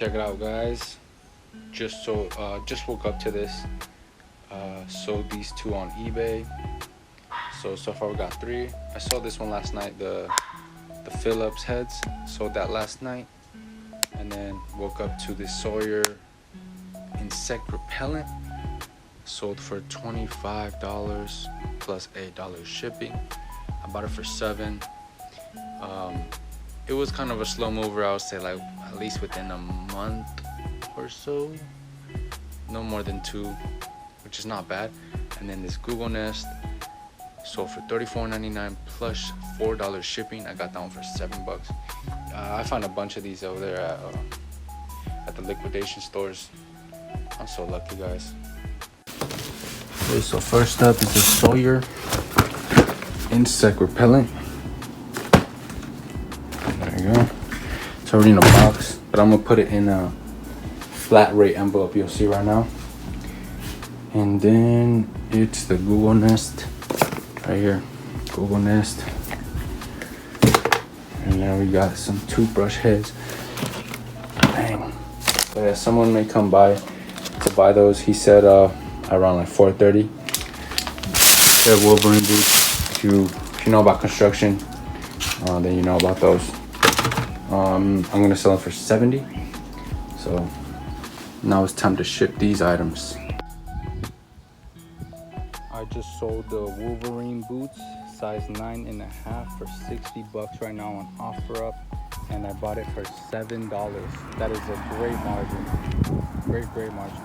Check it out, guys. Just woke up to this. Sold these two on eBay. So far we got three. I sold this one last night, the Phillips heads. Sold that last night, and then woke up to this Sawyer insect repellent. Sold for $25 plus $8 shipping. I bought it for $7. It was kind of a slow mover. I would say like at least within a month or so, no more than 2, which is not bad. And then this Google Nest sold for $34.99 plus $4 shipping. I got that one for $7. I found a bunch of these over there at the liquidation stores. I'm so lucky, guys. Okay, so first up is the Sawyer insect repellent. There you go. It's already in a box, but I'm gonna put it in a flat rate envelope. You'll see right now. And then it's the Google Nest right here. Google Nest. And then we got some toothbrush heads. Dang. But yeah, someone may come by to buy those. He said around like 4:30. They're Wolverine boots. If you know about construction, then you know about those. I'm gonna sell them for $70. So now it's time to ship these items. I just sold the Wolverine boots, size 9.5 for $60 right now on OfferUp, and I bought it for $7. That is a great margin. Great margin.